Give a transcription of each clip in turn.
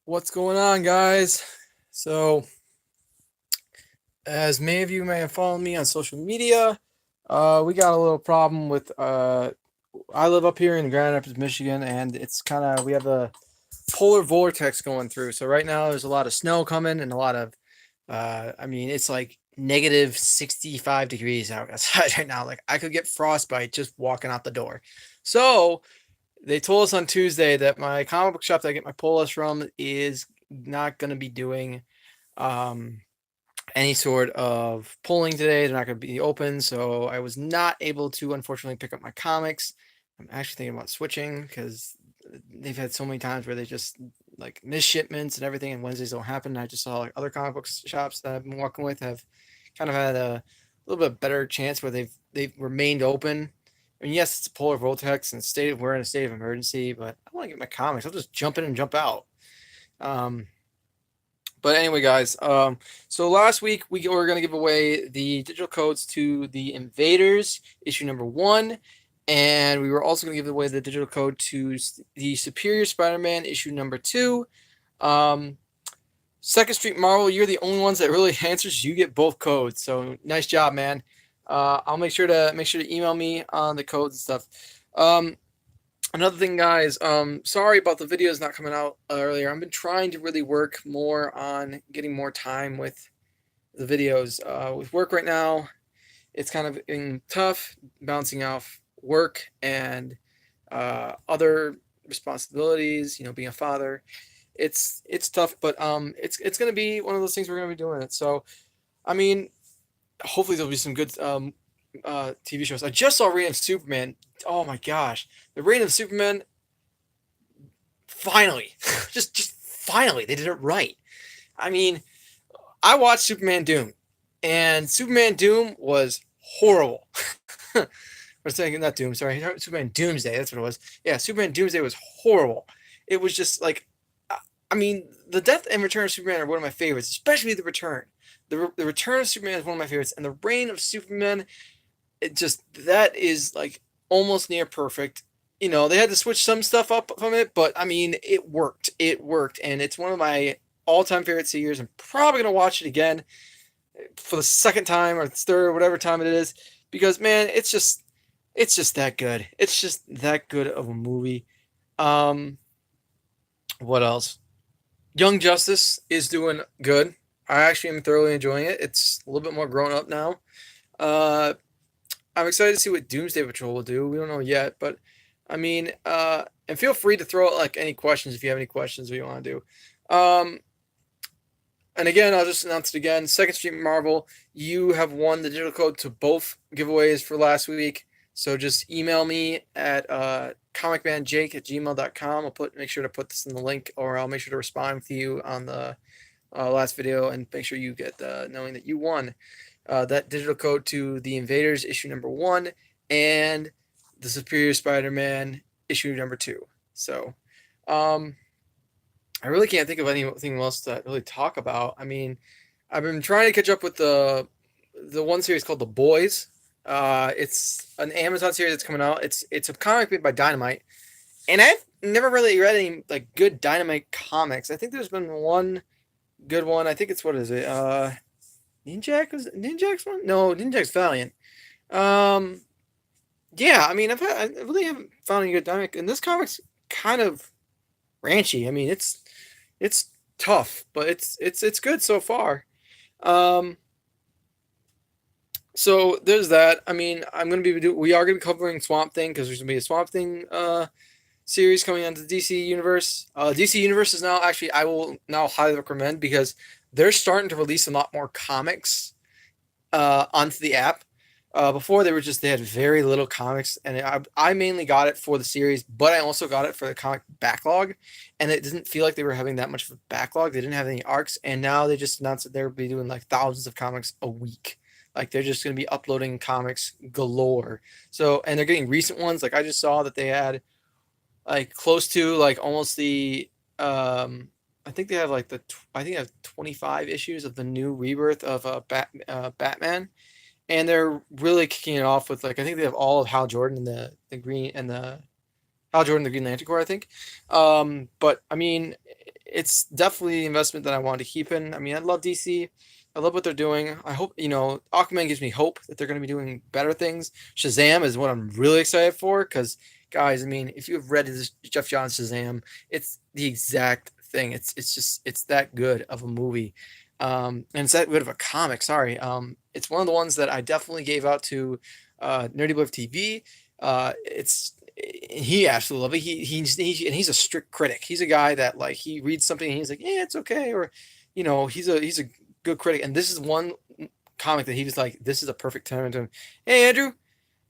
What's going on, guys? So, as many of you may have followed me on social media, we got a little problem with. I live up here in Grand Rapids, Michigan, and it's kind of we have a polar vortex going through. So right now, there's a lot of snow coming and a lot of. It's like negative 65 degrees outside right now. Like I could get frostbite just walking out the door. So they told us on Tuesday that my comic book shop that I get my pull from is not going to be doing um, any sort of pulling today. They're not going to be open, so I was not able to, unfortunately, pick up my comics. I'm actually thinking about switching because they've had so many times where they just like miss shipments and everything, and Wednesdays don't happen. I just saw like other comic book shops that I've been working with have kind of had a little bit better chance where they've remained open. I mean, yes, it's a polar vortex and we're in a state of emergency, but I want to get my comics. I'll just jump in and jump out. Um, but anyway, guys, so last week we were going to give away the digital codes to the Invaders issue number 1, and we were also going to give away the digital code to the Superior Spider-Man issue number 2. Um, Second Street Marvel, you're the only ones that really answers. You get both codes, so nice job, man. I'll make sure to email me on the codes and stuff. Um, Another thing, guys, sorry about the videos not coming out earlier. I've been trying to really work more on getting more time with the videos. With work right now, it's kind of been tough bouncing off work and other responsibilities. Being a father, it's tough, but it's gonna be one of those things we're gonna be doing it. So, I mean, hopefully there'll be some good TV shows. I just saw Reign of Superman. Oh my gosh, the Reign of Superman. Finally, just finally, they did it right. I mean, I watched Superman Doom, and Superman Doom was horrible. Or saying not Doom, sorry, Superman Doomsday. That's what it was. Yeah, Superman Doomsday was horrible. It was just like, I mean, the Death and Return of Superman are one of my favorites, especially the Return. The Return of Superman is one of my favorites, and the Reign of Superman, that is like almost near perfect. They had to switch some stuff up from it, but I mean, it worked. It worked, and it's one of my all-time favorite series. I'm probably gonna watch it again for the second time or third or whatever time it is because man, it's just that good. It's just that good of a movie. Um, what else? Young Justice is doing good. I actually am thoroughly enjoying it. It's a little bit more grown up now. Uh, I'm excited to see what Doomsday Patrol will do. We don't know yet, but I mean, and feel free to throw out like any questions if you have any questions we want to do. And again, I'll just announce it again. Second Street Marvel, you have won the digital code to both giveaways for last week. So just email me at comicmanjake@gmail.com. Make sure to put this in the link, or I'll make sure to respond with you on the last video and make sure you get knowing that you won that digital code to the Invaders issue number 1 and the Superior Spider-Man issue number 2. So, um, I really can't think of anything else to really talk about. I mean, I've been trying to catch up with the one series called The Boys. It's an Amazon series that's coming out. It's a comic made by Dynamite, and I've never really read any like good Dynamite comics. I think there's been one good one. I think it's what is it? Ninjak's one? No, Ninjak's Valiant. Um, yeah, I mean, I really haven't found any good Dynamite, and this comic's kind of ranchy. I mean, it's tough, but it's good so far. Um, so there's that. I mean, we are gonna be covering Swamp Thing because there's gonna be a Swamp Thing series coming onto the DC universe. DC universe is now actually I will now highly recommend because they're starting to release a lot more comics onto the app. Before they had very little comics, and I mainly got it for the series, but I also got it for the comic backlog, and it didn't feel like they were having that much of a backlog. They didn't have any arcs, and now they just announced that they'll be doing like thousands of comics a week. Like they're just going to be uploading comics galore. So, and they're getting recent ones. Like I just saw that they had like close to like almost the I think they have like I think they have 25 issues of the new rebirth of Batman, and they're really kicking it off with like I think they have all of Hal Jordan and the Green Lantern Corps, I think. But I mean, it's definitely the investment that I wanted to keep in. I mean, I love DC. I love what they're doing. I hope, Aquaman gives me hope that they're going to be doing better things. Shazam is what I'm really excited for because, guys, I mean, if you have read this Jeff Johns Shazam, it's the exact thing. It's that good of a movie. And it's that good of a comic. Sorry. It's one of the ones that I definitely gave out to Nerdy Boy TV. It's he absolutely love it. And he's a strict critic. He's a guy that like he reads something and he's like, yeah, it's okay, or he's a good critic. And this is one comic that he was like, this is a perfect time to him. Hey Andrew,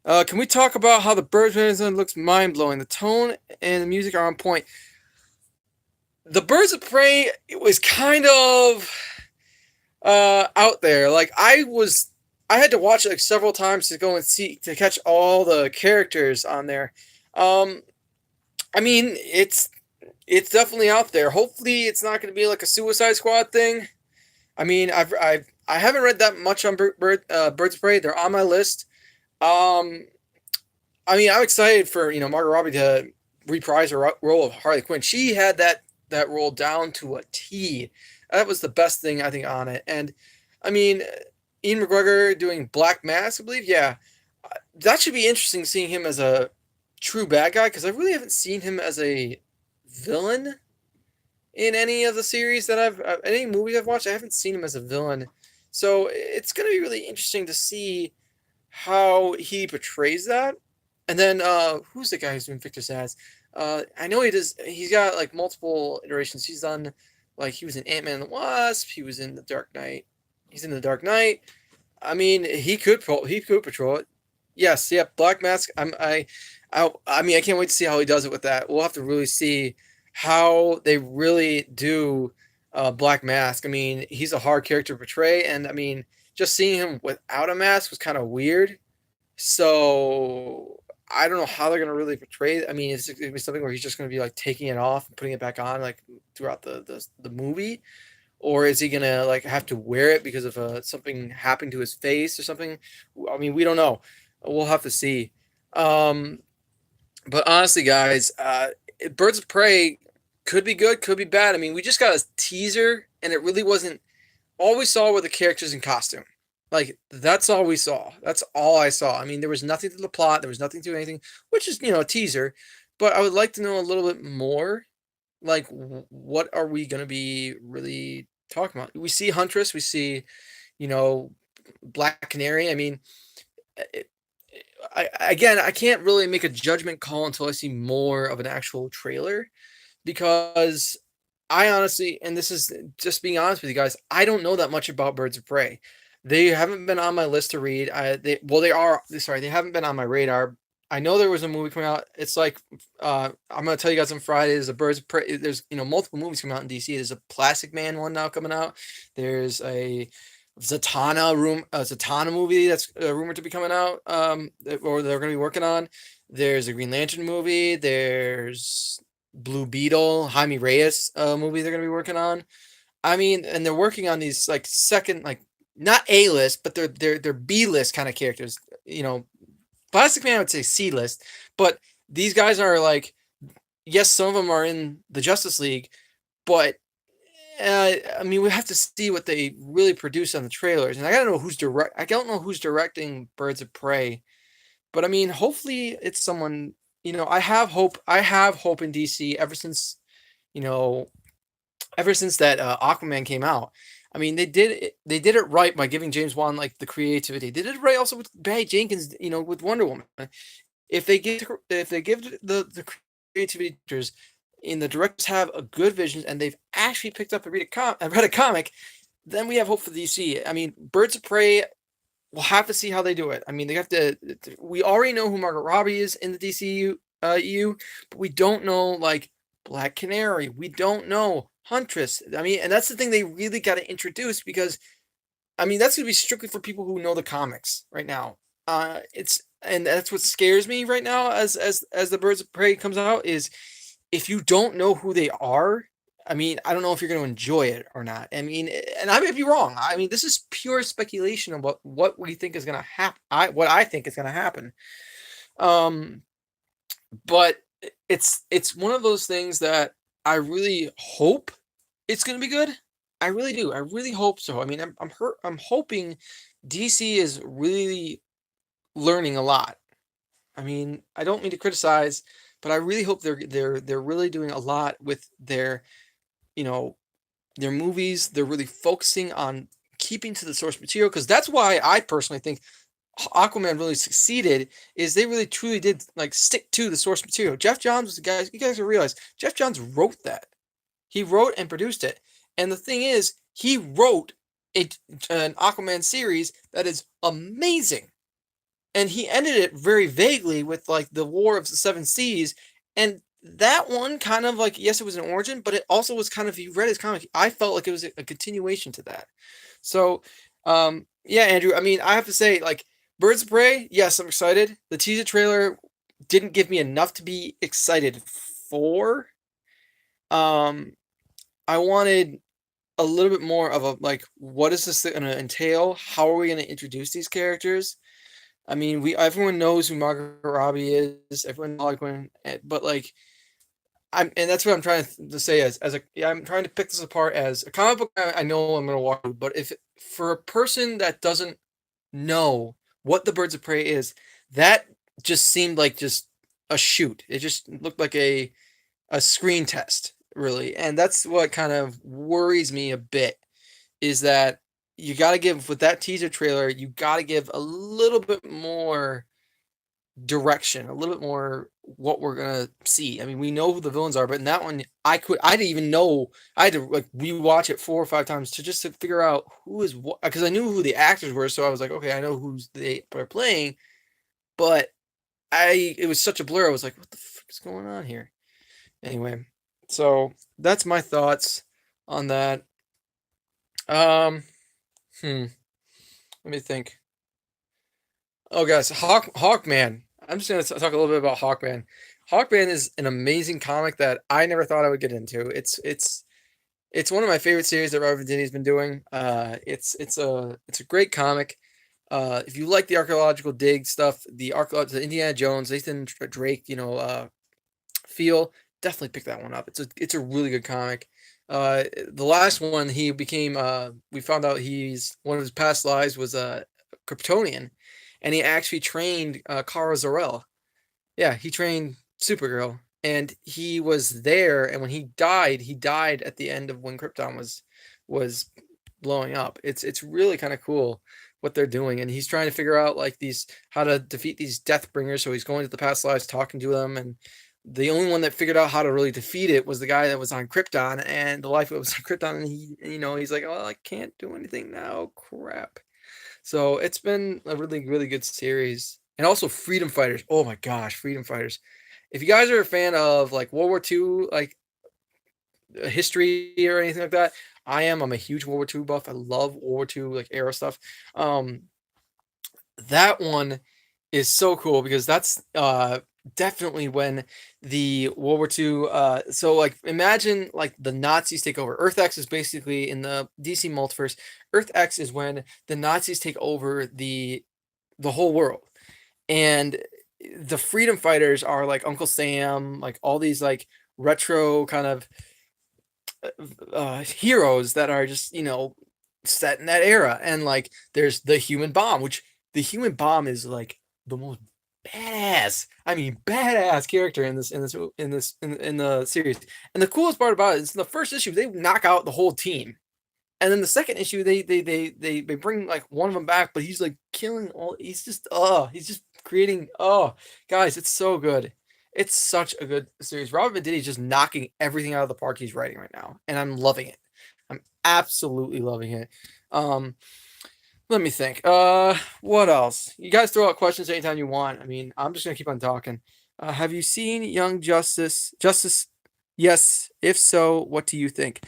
can we talk about how the Birdman looks mind blowing? The tone and the music are on point. The Birds of Prey it was kind of out there. Like I had to watch it like several times to go and see to catch all the characters on there. Um, I mean, it's definitely out there. Hopefully, it's not going to be like a Suicide Squad thing. I mean, I haven't read that much on Birds of Prey. They're on my list. Um, I mean, I'm excited for Margot Robbie to reprise her role of Harley Quinn. She had that role down to a T. That was the best thing I think on it. And I mean, Ian McGregor doing Black Mask, I believe. Yeah, that should be interesting seeing him as a true bad guy because I really haven't seen him as a villain in any of the series that any movies I've watched. I haven't seen him as a villain, so it's gonna be really interesting to see how he portrays that. And then who's the guy who's doing Victor Zsasz? I know he does. He's got like multiple iterations. He's done like he was in Ant-Man and the Wasp. He was in the Dark Knight. He's in the Dark Knight. I mean, he could patrol it. Yes, yeah, Black Mask. I mean, I can't wait to see how he does it with that. We'll have to really see how they really do Black Mask. I mean, he's a hard character to portray, and I mean, just seeing him without a mask was kind of weird. So I don't know how they're gonna really portray it. I mean, is it gonna be something where he's just gonna be like taking it off and putting it back on like throughout the movie? Or is he gonna like have to wear it because of something happened to his face or something? I mean, we don't know. We'll have to see. Um, but honestly, guys, Birds of Prey could be good, could be bad. I mean, we just got a teaser, and it really wasn't. All we saw were the characters in costume. Like that's all we saw. That's all I saw. I mean, there was nothing to the plot. There was nothing to anything, which is a teaser. But I would like to know a little bit more. Like, what are we gonna be really talking about? We see Huntress. We see, you know, Black Canary. I mean, it, again, I can't really make a judgment call until I see more of an actual trailer because I honestly, and this is just being honest with you guys, I don't know that much about Birds of Prey. They haven't been on my list to read. They are sorry, they haven't been on my radar. I know there was a movie coming out. It's like I'm gonna tell you guys on Friday. There's a Birds of Prey. There's multiple movies coming out in DC. There's a Plastic Man one now coming out. There's a Zatanna movie that's rumored to be coming out. Or they're gonna be working on. There's a Green Lantern movie. There's Blue Beetle, Jaime Reyes movie they're gonna be working on. I mean, and they're working on these like second, like not A list, but they're B list kind of characters. Plastic Man I would say C list, but these guys are like, yes, some of them are in the Justice League, but I mean, we have to see what they really produce on the trailers, and I gotta know who's direct. I don't know who's directing Birds of Prey, but I mean, hopefully it's someone. I have hope. I have hope in DC you know ever since that Aquaman came out. I mean, they did it right by giving James Wan like the creativity. They did it right also with Barry Jenkins, with Wonder Woman. If they give the creativity and the directors have a good vision and they've actually picked up and read a comic, then we have hope for the DC. I mean, Birds of Prey, we'll have to see how they do it. I mean, they have to. We already know who Margot Robbie is in the DCU, but we don't know like Black Canary. We don't know Huntress. I mean, and that's the thing they really got to introduce because, I mean, that's gonna be strictly for people who know the comics right now. And that's what scares me right now as the Birds of Prey comes out is if you don't know who they are. I mean, I don't know if you're going to enjoy it or not. I mean, and I may be wrong. I mean, this is pure speculation about what we think is going to happen. What I think is going to happen. Um, but it's one of those things that I really hope It's gonna be good. I really do. I really hope so. I mean, I'm hoping DC is really learning a lot. I mean, I don't mean to criticize, but I really hope they're really doing a lot with their, you know, their movies. They're really focusing on keeping to the source material, because that's why I personally think Aquaman really succeeded. Is they really truly did like stick to the source material. Jeff Johns was the guy. You guys realize Jeff Johns wrote that. He wrote and produced it. And the thing is, he wrote a, an Aquaman series that is amazing. And he ended it very vaguely with like the War of the Seven Seas. And that one kind of like, yes, it was an origin, but it also was kind of, if you read his comic, I felt like it was a continuation to that. So, yeah, Andrew, I mean, I have to say, like, Birds of Prey, yes, I'm excited. The teaser trailer didn't give me enough to be excited for. Um, I wanted a little bit more of a like, what is this going to entail? How are we going to introduce these characters? I mean, we everyone knows who Margot Robbie is. Everyone knows Hawkman, but like, and that's what I'm trying to say as a yeah, I'm trying to pick this apart as a comic book. I know I'm going to watch, but if for a person that doesn't know what the Birds of Prey is, that just seemed like just a shoot. It just looked like a screen test, really, and that's what kind of worries me a bit. Is that you got to give with that teaser trailer, you got to give a little bit more direction, a little bit more what we're gonna see. I mean, we know who the villains are, but in that one, I didn't even know. I had to like rewatch it 4 or 5 times to just to figure out who is what, because I knew who the actors were, so I was like, okay, I know who's they are playing, but it was such a blur. I was like, what the fuck is going on here? Anyway, so that's my thoughts on that. Um, hmm. Let me think. Oh, guys, Hawkman. I'm just gonna talk a little bit about Hawkman. Hawkman is an amazing comic that I never thought I would get into. It's one of my favorite series that Robert Disney's been doing. It's a great comic. If you like the archaeological dig stuff, the Indiana Jones, Nathan Drake, feel, definitely pick that one up. It's a really good comic. The last one he became we found out he's one of his past lives was a Kryptonian, and he actually trained Kara Zor-El. Yeah, he trained Supergirl, and he was there. And when he died at the end of when Krypton was blowing up. It's really kind of cool what they're doing, and he's trying to figure out like these how to defeat these Death Bringers. So he's going to the past lives, talking to them, and the only one that figured out how to really defeat it was the guy that was on Krypton, and the life was on Krypton, and he's like, oh, I can't do anything now, crap. So it's been a really, really good series. And also Freedom Fighters. Oh my gosh, Freedom Fighters. If you guys are a fan of like World War II, like history or anything like that, I am. I'm a huge World War II buff. I love World War II like era stuff. Um, that one is so cool because that's definitely when the World War II. So like imagine like the Nazis take over. Earth X is basically in the DC multiverse. Earth X is when the Nazis take over the whole world, and the freedom fighters are like Uncle Sam, like all these like retro kind of heroes that are just set in that era. And like there's the human bomb, which the human bomb is like the most badass, I mean badass character in the series. And the coolest part about it is in the first issue they knock out the whole team, and then the second issue they bring like one of them back, but he's like killing all. He's just creating. Oh, guys, it's so good. It's such a good series. Robert Venditti just knocking everything out of the park he's writing right now, and I'm loving it. I'm absolutely loving it. Um, Let me think. What else? You guys throw out questions anytime you want. I mean, I'm just gonna keep on talking. Have you seen Young Justice? Justice? Yes. If so, what do you think?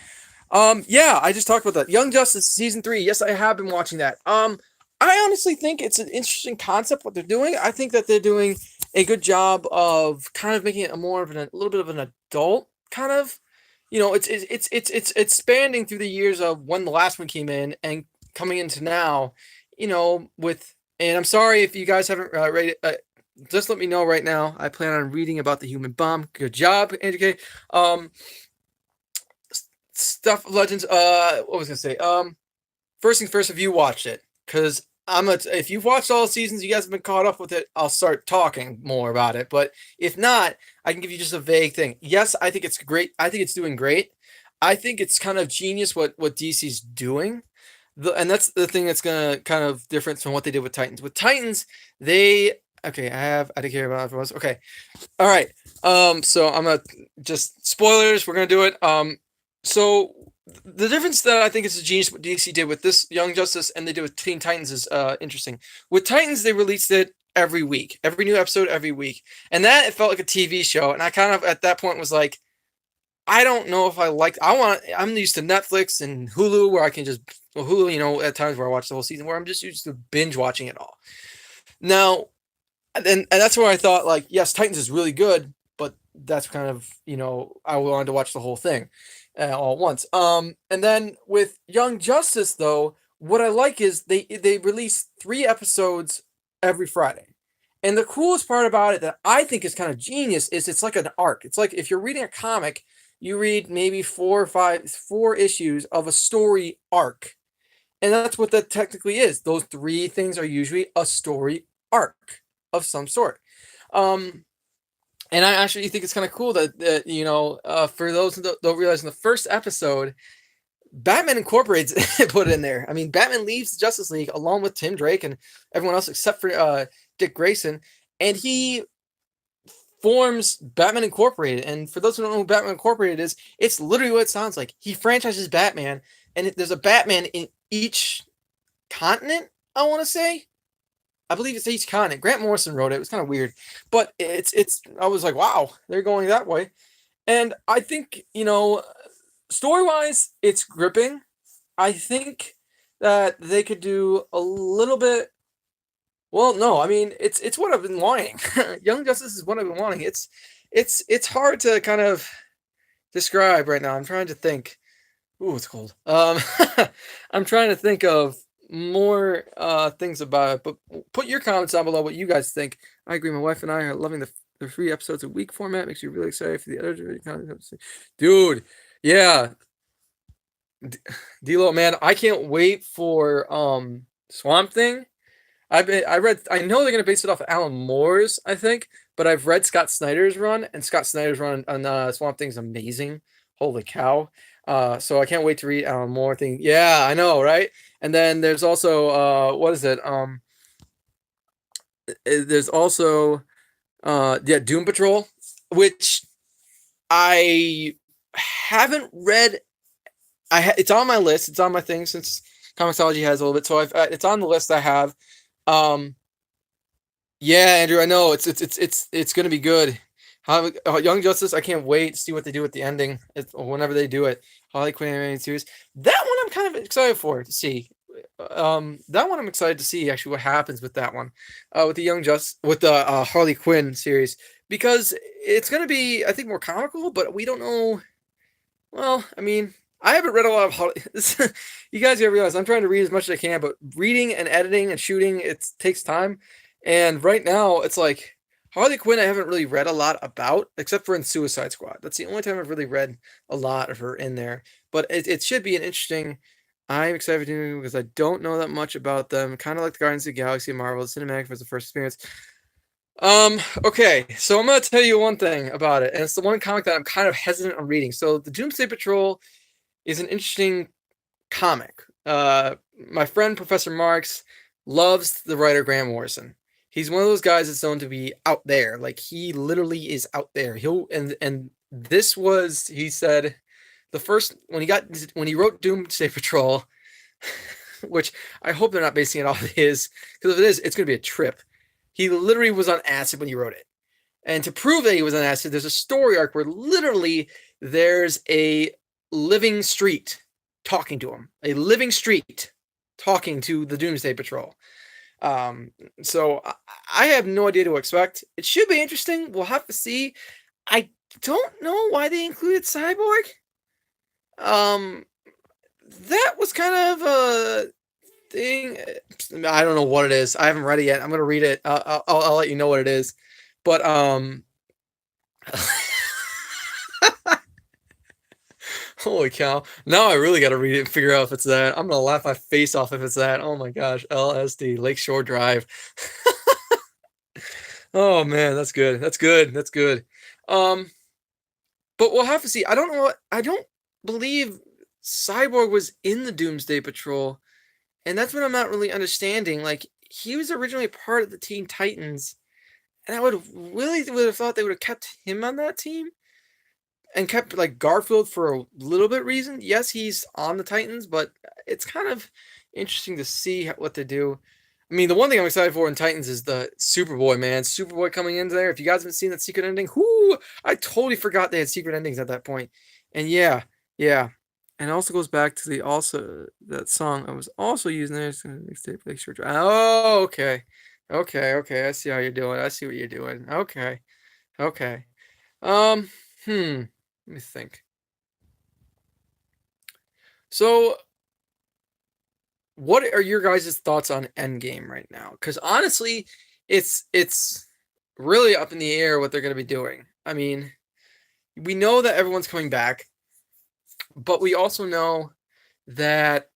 Yeah, I just talked about that. Young Justice season 3. Yes, I have been watching that. I honestly think it's an interesting concept what they're doing. I think that they're doing a good job of kind of making it a little bit of an adult kind of. It's expanding through the years of when the last one came in and coming into now. And I'm sorry if you guys haven't read it. Just let me know right now. I plan on reading about the human bomb. Good job, Andrew K. Stuff Legends. What was I gonna say? First things first, if you watched it, because if you've watched all the seasons, you guys have been caught up with it. I'll start talking more about it. But if not, I can give you just a vague thing. Yes, I think it's great. I think it's doing great. I think it's kind of genius what DC's doing. And that's the thing that's gonna kind of difference from what they did with Titans. With Titans, they okay. I didn't care about it was okay. All right. So I'm gonna just spoilers. We're gonna do it. So the difference that I think is a genius what DC did with this Young Justice and they did with Teen Titans is interesting. With Titans, they released it every week, every new episode every week, and that it felt like a TV show. And I kind of at that point was like, I don't know if I like. I'm used to Netflix and Hulu where I can just Hulu. At times where I watch the whole season, where I'm just used to binge watching it all. Now, and that's where I thought like, yes, Titans is really good, but that's kind of I wanted to watch the whole thing all at once. And then with Young Justice though, what I like is they release 3 episodes every Friday. And the coolest part about it that I think is kind of genius is it's like an arc. It's like if you're reading a comic, you read maybe 4 issues of a story arc. And that's what that technically is. Those 3 things are usually a story arc of some sort. And I actually think it's kind of cool that for those who don't realize, in the first episode, Batman Incorporated put it in there. I mean, Batman leaves the Justice League along with Tim Drake and everyone else except for Dick Grayson, and he forms Batman Incorporated. And for those who don't know who Batman Incorporated is, it's literally what it sounds like. He franchises Batman, and there's a Batman in each continent, I want to say. I believe it's each continent. Grant Morrison wrote it. It was kind of weird, but it's. I was like, wow, they're going that way, and I think story wise, it's gripping. I think that they could do a little bit. Well, no, I mean it's what I've been wanting. Young Justice is what I've been wanting. It's hard to kind of describe right now. I'm trying to think. Ooh, it's cold. I'm trying to think of more things about it, but put your comments down below what you guys think. I agree. My wife and I are loving the 3 episodes a week format. Makes you really excited for the editor. Dude, yeah. D-Lo, man, I can't wait for Swamp Thing. I know they're gonna base it off of Alan Moore's, I think, but I've read Scott Snyder's run, and Scott Snyder's run on Swamp Thing's amazing. Holy cow! So I can't wait to read Alan Moore thing. Yeah, I know, right? And then there's also what is it? There's also Doom Patrol, which I haven't read. It's on my list. It's on my thing since Comixology has a little bit, so it's on the list I have. Yeah, Andrew, I know it's gonna be good. Young Justice, I can't wait to see what they do with the ending whenever they do it. Harley Quinn animated series. That one I'm kind of excited to see. That one I'm excited to see actually what happens with that one, with the Harley Quinn series, because it's gonna be, I think, more comical, but we don't know. Well, I mean, I haven't read a lot of Harley. You guys gotta realize I'm trying to read as much as I can, but reading and editing and shooting takes time. And right now, it's like Harley Quinn. I haven't really read a lot about, except for in Suicide Squad. That's the only time I've really read a lot of her in there. But it should be an interesting. I'm excited to do it because I don't know that much about them. Kind of like the Guardians of the Galaxy and Marvel. The cinematic was the first experience. Okay, so I'm gonna tell you one thing about it, and it's the one comic that I'm kind of hesitant on reading. So the Doomsday Patrol is an interesting comic. My friend Professor Marks loves the writer Grant Morrison. He's one of those guys that's known to be out there. Like, he literally is out there. And this was, he said, the first when he wrote Doomsday Patrol, which I hope they're not basing it off of his, because if it is, it's gonna be a trip. He literally was on acid when he wrote it. And to prove that he was on acid, there's a story arc where literally there's a living street talking to him. A living street talking to the Doomsday Patrol. So I have no idea what to expect. It should be interesting. We'll have to see. I don't know why they included Cyborg. That was kind of a thing. I don't know what it is. I haven't read it yet. I'm gonna read it. I'll let you know what it is. But Holy cow! Now I really got to read it and figure out if it's that. I'm gonna laugh my face off if it's that. Oh my gosh, LSD Lakeshore Drive. Oh man, that's good. That's good. That's good. Um, but we'll have to see. I don't know. I don't believe Cyborg was in the Doomsday Patrol, and that's what I'm not really understanding. Like he was originally part of the Teen Titans, and I would have thought they would have kept him on that team and kept like Garfield for a little bit reason. Yes, he's on the Titans, but it's kind of interesting to see what they do. I mean, the one thing I'm excited for in Titans is the Superboy, man. Superboy coming into there. If you guys haven't seen that secret ending, whoo, I totally forgot they had secret endings at that point. And yeah, yeah. And it also goes back to the also that song I was also using there. Oh, okay. Okay, okay. I see how you're doing. I see what you're doing. Okay. Okay. Um, hmm. Let me think. So, what are your guys' thoughts on Endgame right now? Because honestly, it's really up in the air what they're going to be doing. I mean, we know that everyone's coming back, but we also know that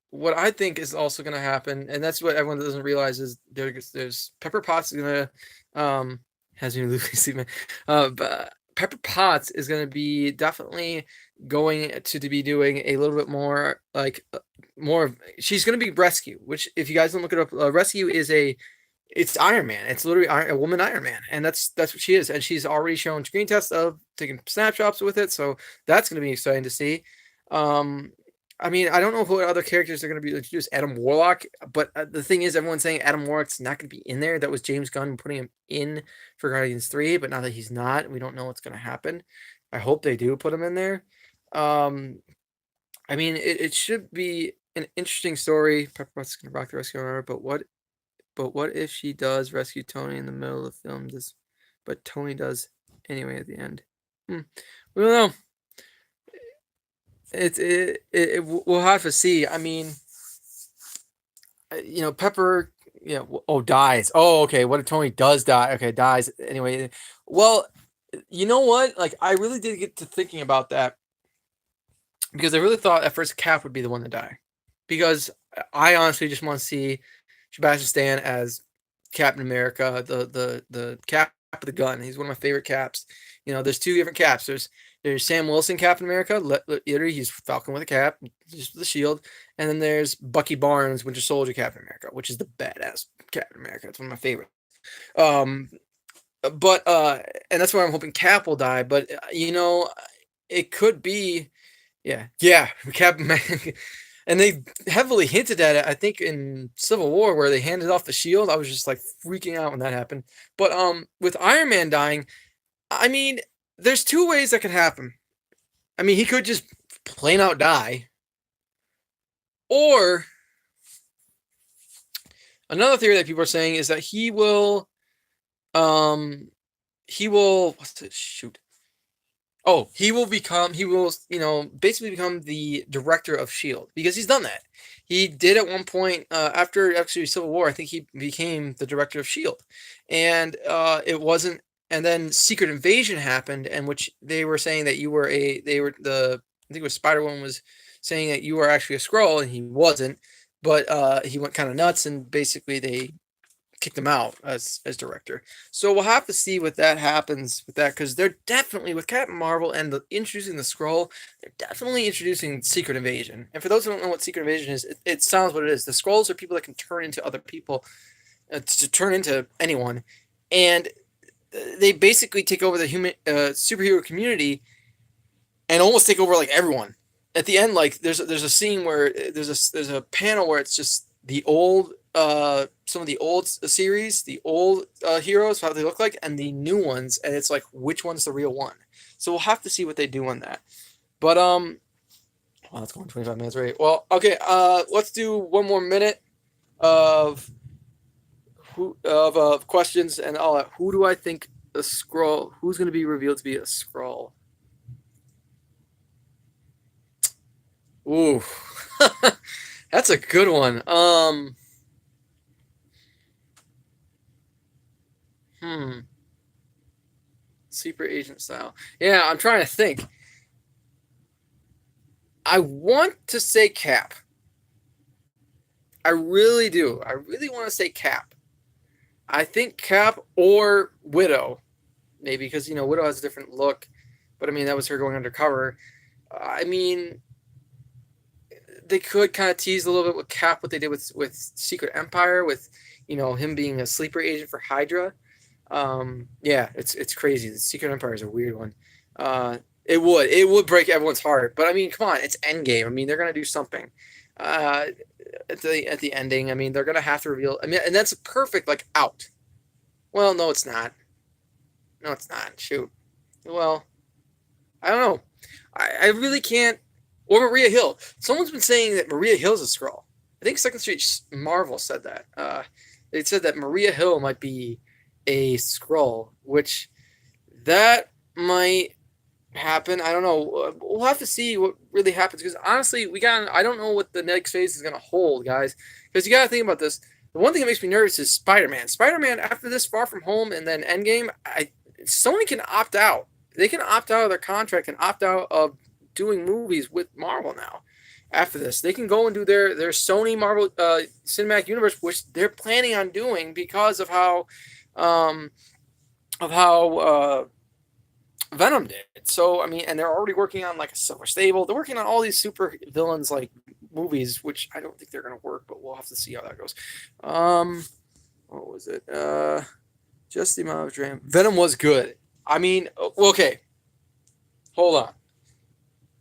what I think is also going to happen, and that's what everyone doesn't realize is there's Pepper Potts is going to has me Lucy man, but Pepper Potts is going to be definitely going to be doing a little bit more like more. She's going to be Rescue, which if you guys don't look it up, Rescue is it's Iron Man. It's literally a woman Iron Man, and that's what she is. And she's already shown screen tests of taking snapshots with it, so that's going to be exciting to see. Um, I mean, I don't know what other characters are going to be introduced. Adam Warlock, but the thing is, everyone's saying Adam Warlock's not going to be in there. That was James Gunn putting him in for Guardians 3, but now that he's not, we don't know what's going to happen. I hope they do put him in there. Um, I mean, it should be an interesting story. Pepper Potts going to rock the rescue hour, but what if she does rescue Tony in the middle of the film? But Tony does anyway at the end. We don't know. We'll have to see. I mean, Pepper, dies. Oh, okay. What if Tony does die? Okay, dies anyway. Well, you know what? Like, I really did get to thinking about that because I really thought at first Cap would be the one to die, because I honestly just want to see Sebastian Stan as Captain America, the Cap of the gun. He's one of my favorite Caps. There's two different Caps. There's Sam Wilson Captain America. Literally, he's Falcon with a cap, just with a shield. And then there's Bucky Barnes, Winter Soldier Captain America, which is the badass Captain America. It's one of my favorites. Um, but and that's why I'm hoping Cap will die. But it could be, yeah, Captain America. And they heavily hinted at it, I think, in Civil War, where they handed off the shield. I was just like freaking out when that happened. But with Iron Man dying, I mean, there's two ways that could happen. I mean, he could just plain out die. Or another theory that people are saying is that he will what's it shoot? Oh, he will basically become the director of S.H.I.E.L.D. because he's done that. He did at one point, after actually Civil War, I think he became the director of S.H.I.E.L.D. And it wasn't, and then Secret Invasion happened, and which they were saying that I think it was Spider-Woman was saying that you were actually a Skrull, and he wasn't, but he went kind of nuts, and basically they kicked him out as director. So we'll have to see what that happens with that, because they're definitely with Captain Marvel and introducing the Skrull, they're definitely introducing Secret Invasion. And for those who don't know what Secret Invasion is, it sounds what it is. The Skrulls are people that can turn into other people, to turn into anyone, and they basically take over the human superhero community and almost take over like everyone. At the end, like there's a scene where there's a panel where it's just the old some of the old series, the old heroes, how they look like, and the new ones, and it's like which one's the real one. So we'll have to see what they do on that. But wow, that's going 25 minutes, right? Well, okay, let's do one more minute of questions and all that. Who do I think a Skrull? Who's going to be revealed to be a Skrull? Ooh, that's a good one. Hmm. Super agent style. Yeah, I'm trying to think. I want to say Cap. I really do. I really want to say Cap. I think Cap or Widow, maybe because Widow has a different look, but I mean that was her going undercover. I mean, they could kind of tease a little bit with Cap what they did with Secret Empire, with him being a sleeper agent for Hydra. Yeah, it's crazy. The Secret Empire is a weird one. It would break everyone's heart, but I mean, come on, it's Endgame. I mean, they're gonna do something. Uh, at the ending, I mean, they're gonna have to reveal. I mean, and that's perfect. Like out. Well, no, it's not. No, it's not. Shoot. Well, I don't know. I really can't. Or Maria Hill. Someone's been saying that Maria Hill's a Skrull. I think Second Street Marvel said that. They said that Maria Hill might be a Skrull, which that might happen. I don't know. We'll have to see what really happens because honestly, I don't know what the next phase is gonna hold, guys. Because you gotta think about this. The one thing that makes me nervous is Spider-Man. Spider-Man after this Far From Home and then Endgame, Sony can opt out. They can opt out of their contract and opt out of doing movies with Marvel now. After this, they can go and do their Sony Marvel Cinematic Universe, which they're planning on doing because of how um, Venom did. So I mean, and they're already working on like a Silver Stable. They're working on all these super villains like movies, which I don't think they're gonna work, but we'll have to see how that goes. What was it? Just the amount of dream. Venom was good. I mean, okay, hold on.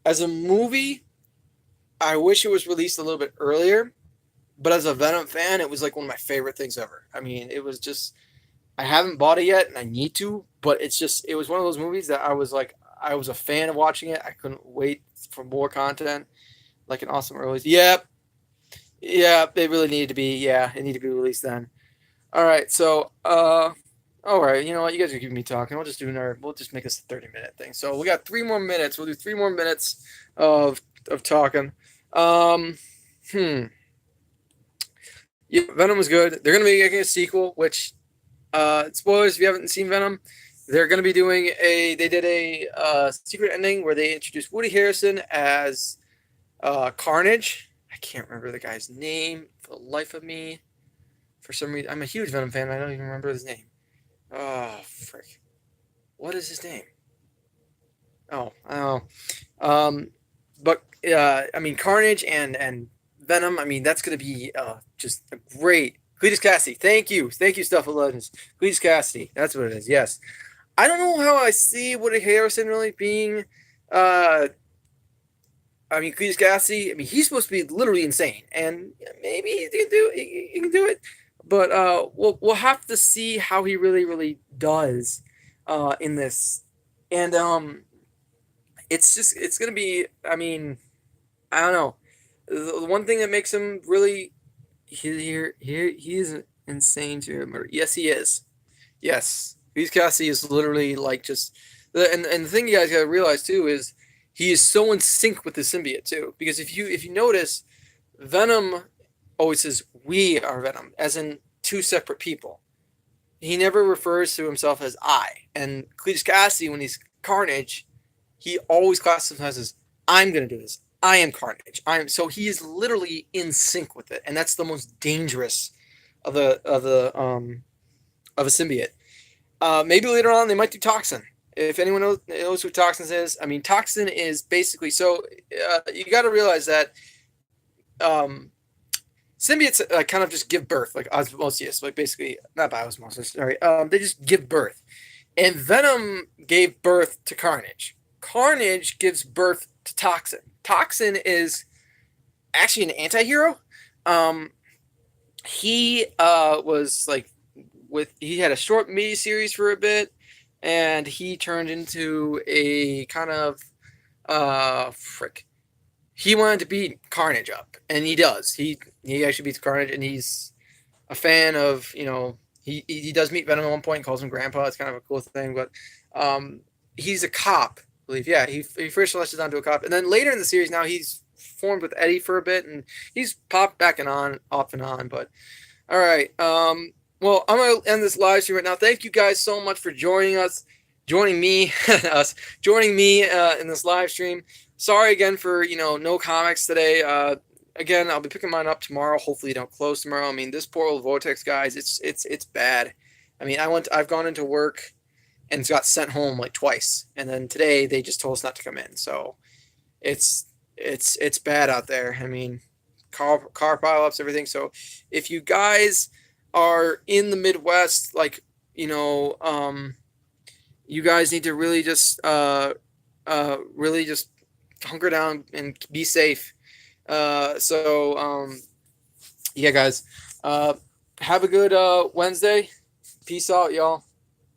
As a movie, I wish it was released a little bit earlier, but as a Venom fan, it was like one of my favorite things ever. I mean, it was just I haven't bought it yet and I need to, but it was one of those movies that I was a fan of watching it. I couldn't wait for more content, like an awesome release. Yep. Yeah, it really needed to be. Yeah, it needed to be released then. All right, so all right, you know what? You guys are keeping me talking. We'll just make this a 30-minute thing. So we got 3 more minutes. We'll do 3 more minutes of talking. Um, hmm. Yeah, Venom was good. They're gonna be making a sequel, which spoilers if you haven't seen Venom. They're gonna be doing they did a secret ending where they introduced Woody Harrelson as Carnage. I can't remember the guy's name for the life of me. For some reason, I'm a huge Venom fan. I don't even remember his name. Oh, frick. What is his name? Oh, I don't know. But I mean, Carnage and Venom. I mean, that's gonna be just a great. Cletus Cassidy. Thank you, Stuff of Legends. Cletus Cassidy. That's what it is. Yes. I don't know how I see Woody Harrelson really being. I mean, Cletus Cassidy. I mean, he's supposed to be literally insane, and maybe he can do it. But we'll have to see how he really does in this, and it's gonna be. I mean, I don't know. The one thing that makes him really he is insane to remember. Yes, he is. Yes, Cletus Cassidy is literally like just and the thing you guys gotta realize too is he is so in sync with the symbiote too. Because if you notice, Venom always says we are Venom, as in two separate people. He never refers to himself as I. And Cletus Cassidy, when he's Carnage, he always classifies as I'm gonna do this. I am Carnage. So he is literally in sync with it, and that's the most dangerous of a symbiote. Maybe later on they might do Toxin. If anyone knows who Toxin is, I mean, Toxin is basically so. You got to realize that symbiotes kind of just give birth, like osmosis, like basically not by osmosis. Sorry, they just give birth, and Venom gave birth to Carnage. Carnage gives birth to Toxin. Toxin is actually an anti-hero. He was like he had a short mini series for a bit, and he turned into a kind of frick. He wanted to beat Carnage up, and he does. He actually beats Carnage, and he's a fan of he does meet Venom at one point and calls him Grandpa. It's kind of a cool thing, but he's a cop, I believe. Yeah, he first latches onto a cop, and then later in the series now he's formed with Eddie for a bit, and he's popped back and on, off and on. But all right, well, I'm gonna end this live stream right now. Thank you guys so much for joining us. joining me, us joining me in this live stream. Sorry again for no comics today. Again, I'll be picking mine up tomorrow. Hopefully, don't close tomorrow. I mean, this portal vortex, guys, it's bad. I mean, I've gone into work and got sent home like twice, and then today they just told us not to come in. So it's it's bad out there. I mean, car pileups, everything. So if you guys are in the Midwest, like you guys need to really just hunker down and be safe. Yeah, guys. Have a good Wednesday. Peace out, y'all.